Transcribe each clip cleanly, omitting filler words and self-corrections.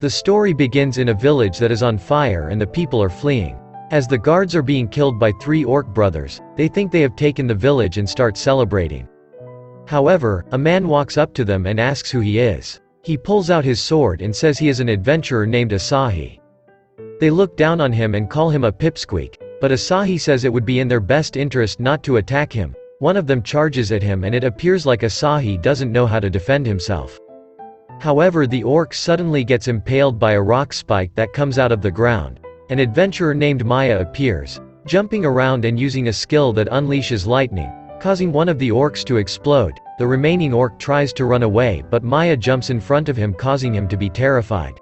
The story begins in a village that is on fire and the people are fleeing. As the guards are being killed by 3 orc brothers, they think they have taken the village and start celebrating. However, a man walks up to them and asks who he is. He pulls out his sword and says he is an adventurer named Asahi. They look down on him and call him a pipsqueak, but Asahi says it would be in their best interest not to attack him. One of them charges at him and it appears like Asahi doesn't know how to defend himself. However, the orc suddenly gets impaled by a rock spike that comes out of the ground. An adventurer named Maya appears, jumping around and using a skill that unleashes lightning, causing one of the orcs to explode. The remaining orc tries to run away but Maya jumps in front of him, causing him to be terrified.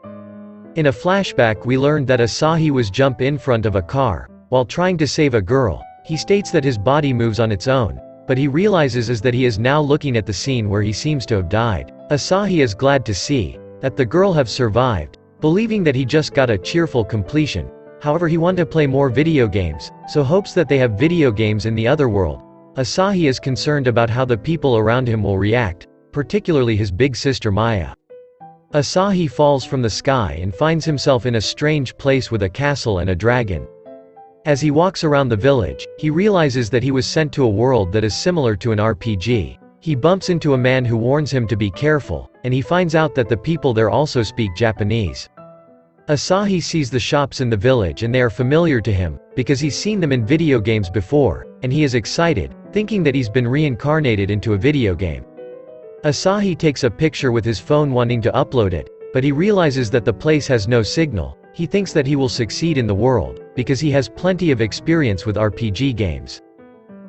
In a flashback we learned that Asahi was jump in front of a car, while trying to save a girl. He states that his body moves on its own, but he realizes is that he is now looking at the scene where he seems to have died. Asahi is glad to see that the girl have survived, believing that he just got a cheerful completion. However, he wants to play more video games, so hopes that they have video games in the other world. Asahi is concerned about how the people around him will react, particularly his big sister Maya. Asahi falls from the sky and finds himself in a strange place with a castle and a dragon. As he walks around the village, he realizes that he was sent to a world that is similar to an RPG. He bumps into a man who warns him to be careful, and he finds out that the people there also speak Japanese. Asahi sees the shops in the village and they are familiar to him, because he's seen them in video games before, and he is excited, thinking that he's been reincarnated into a video game. Asahi takes a picture with his phone wanting to upload it, but he realizes that the place has no signal. He thinks that he will succeed in the world, because he has plenty of experience with RPG games.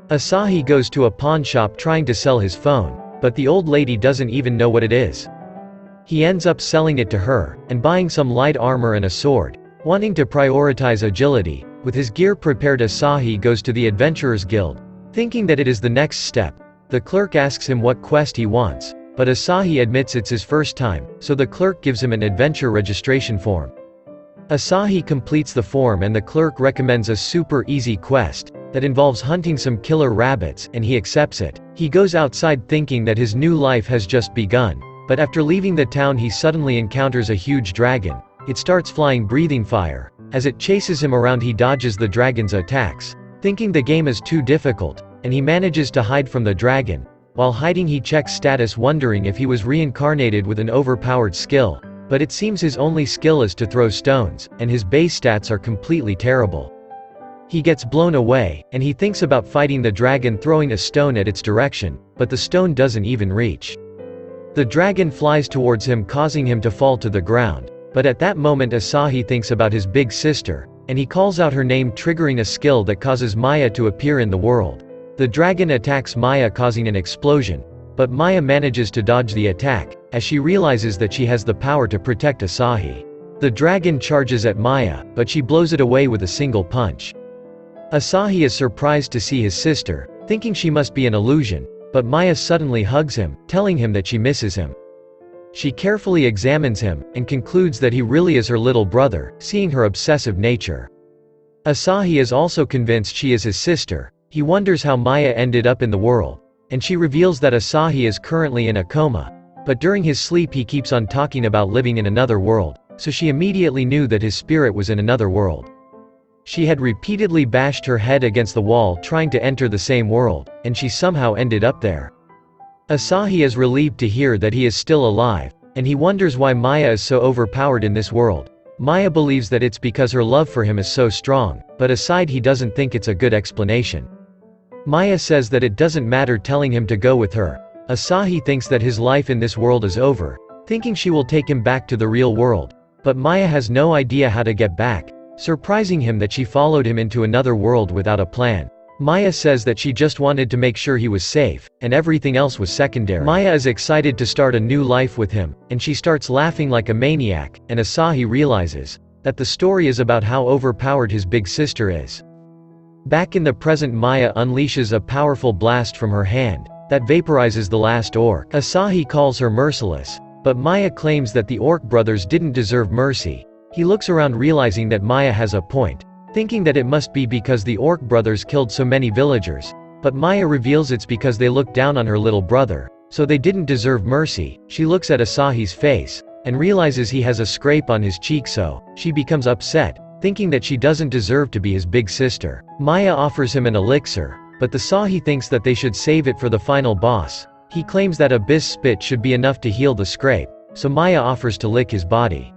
Asahi goes to a pawn shop trying to sell his phone, but the old lady doesn't even know what it is. He ends up selling it to her, and buying some light armor and a sword. Wanting to prioritize agility, with his gear prepared, Asahi goes to the Adventurers Guild, thinking that it is the next step. The clerk asks him what quest he wants, but Asahi admits it's his first time, so the clerk gives him an adventure registration form. Asahi completes the form and the clerk recommends a super easy quest that involves hunting some killer rabbits, and he accepts it. He goes outside thinking that his new life has just begun, but after leaving the town he suddenly encounters a huge dragon. It starts flying, breathing fire. As it chases him around he dodges the dragon's attacks, thinking the game is too difficult, and he manages to hide from the dragon. While hiding he checks status, wondering if he was reincarnated with an overpowered skill, but it seems his only skill is to throw stones, and his base stats are completely terrible. He gets blown away, and he thinks about fighting the dragon, throwing a stone at its direction, but the stone doesn't even reach. The dragon flies towards him, causing him to fall to the ground, but at that moment Asahi thinks about his big sister, and he calls out her name, triggering a skill that causes Maya to appear in the world. The dragon attacks Maya, causing an explosion, but Maya manages to dodge the attack, as she realizes that she has the power to protect Asahi. The dragon charges at Maya, but she blows it away with a single punch. Asahi is surprised to see his sister, thinking she must be an illusion, but Maya suddenly hugs him, telling him that she misses him. She carefully examines him, and concludes that he really is her little brother, seeing her obsessive nature. Asahi is also convinced she is his sister. He wonders how Maya ended up in the world, and she reveals that Asahi is currently in a coma, but during his sleep he keeps on talking about living in another world, so she immediately knew that his spirit was in another world. She had repeatedly bashed her head against the wall trying to enter the same world, and she somehow ended up there. Asahi is relieved to hear that he is still alive, and he wonders why Maya is so overpowered in this world. Maya believes that it's because her love for him is so strong, but aside he doesn't think it's a good explanation. Maya says that it doesn't matter, telling him to go with her. Asahi thinks that his life in this world is over, thinking she will take him back to the real world, but Maya has no idea how to get back, surprising him that she followed him into another world without a plan. Maya says that she just wanted to make sure he was safe, and everything else was secondary. Maya is excited to start a new life with him, and she starts laughing like a maniac, and Asahi realizes that the story is about how overpowered his big sister is. Back in the present, Maya unleashes a powerful blast from her hand that vaporizes the last orc. Asahi calls her merciless, but Maya claims that the orc brothers didn't deserve mercy. He looks around, realizing that Maya has a point, thinking that it must be because the orc brothers killed so many villagers, but Maya reveals it's because they looked down on her little brother, so they didn't deserve mercy. She looks at Asahi's face, and realizes he has a scrape on his cheek, so she becomes upset, thinking that she doesn't deserve to be his big sister. Maya offers him an elixir, but the Asahi thinks that they should save it for the final boss. He claims that abyss spit should be enough to heal the scrape, so Maya offers to lick his body.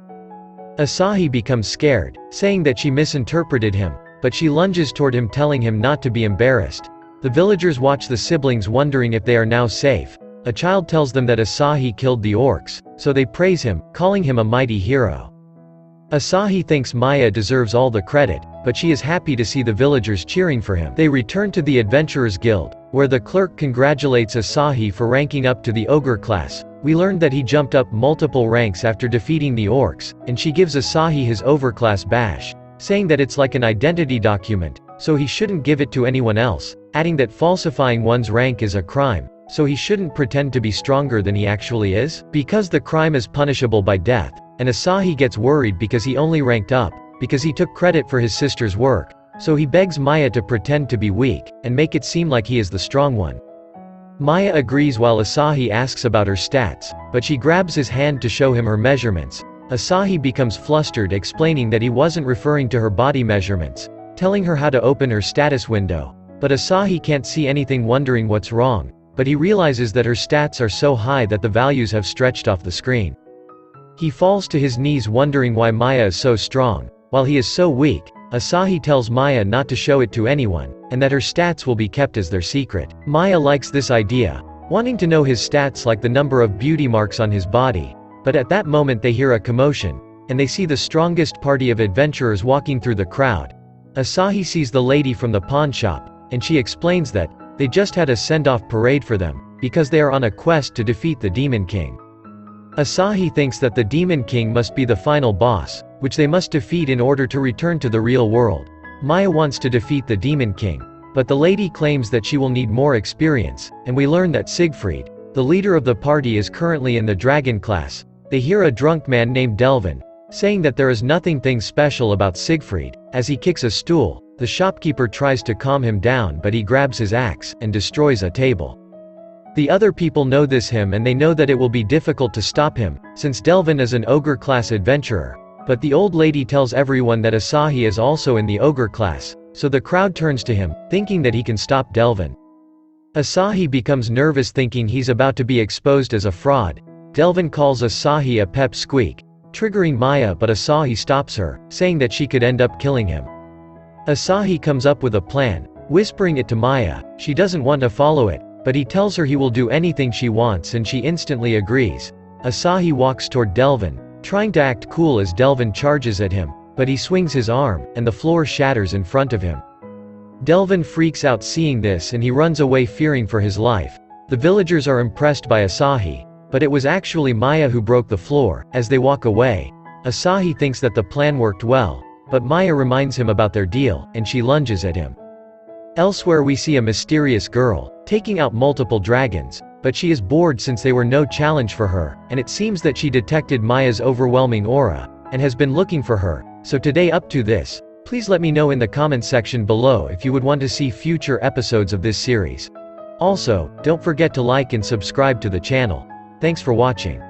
Asahi becomes scared, saying that she misinterpreted him, but she lunges toward him, telling him not to be embarrassed. The villagers watch the siblings, wondering if they are now safe. A child tells them that Asahi killed the orcs, so they praise him, calling him a mighty hero. Asahi thinks Maya deserves all the credit, but she is happy to see the villagers cheering for him. They return to the Adventurers Guild, where the clerk congratulates Asahi for ranking up to the ogre class. We learned that he jumped up multiple ranks after defeating the orcs, and she gives Asahi his overclass badge, saying that it's like an identity document, so he shouldn't give it to anyone else, adding that falsifying one's rank is a crime, so he shouldn't pretend to be stronger than he actually is, because the crime is punishable by death. And Asahi gets worried because he only ranked up because he took credit for his sister's work, so he begs Maya to pretend to be weak, and make it seem like he is the strong one. Maya agrees while Asahi asks about her stats, but she grabs his hand to show him her measurements. Asahi becomes flustered, explaining that he wasn't referring to her body measurements, telling her how to open her status window. But Asahi can't see anything, wondering what's wrong, but he realizes that her stats are so high that the values have stretched off the screen. He falls to his knees, wondering why Maya is so strong, while he is so weak. Asahi tells Maya not to show it to anyone, and that her stats will be kept as their secret. Maya likes this idea, wanting to know his stats like the number of beauty marks on his body. But at that moment they hear a commotion, and they see the strongest party of adventurers walking through the crowd. Asahi sees the lady from the pawn shop, and she explains that they just had a send-off parade for them, because they are on a quest to defeat the Demon King. Asahi thinks that the Demon King must be the final boss, which they must defeat in order to return to the real world. Maya wants to defeat the Demon King, but the lady claims that she will need more experience, and we learn that Siegfried, the leader of the party, is currently in the dragon class. They hear a drunk man named Delvin, saying that there is nothing special about Siegfried. As he kicks a stool, the shopkeeper tries to calm him down, but he grabs his axe and destroys a table. The other people notice him, and they know that it will be difficult to stop him, since Delvin is an ogre class adventurer. But the old lady tells everyone that Asahi is also in the ogre class, so the crowd turns to him, thinking that he can stop Delvin. Asahi becomes nervous, thinking he's about to be exposed as a fraud. Delvin calls Asahi a pep squeak, triggering Maya, but Asahi stops her, saying that she could end up killing him. Asahi comes up with a plan, whispering it to Maya. She doesn't want to follow it, but he tells her he will do anything she wants, and she instantly agrees. Asahi walks toward Delvin, trying to act cool as Delvin charges at him, but he swings his arm, and the floor shatters in front of him. Delvin freaks out seeing this, and he runs away, fearing for his life. The villagers are impressed by Asahi, but it was actually Maya who broke the floor. As they walk away, Asahi thinks that the plan worked well, but Maya reminds him about their deal, and she lunges at him. Elsewhere we see a mysterious girl, taking out multiple dragons, but she is bored since they were no challenge for her, and it seems that she detected Maya's overwhelming aura, and has been looking for her. So today, up to this, please let me know in the comments section below if you would want to see future episodes of this series. Also, don't forget to like and subscribe to the channel. Thanks for watching.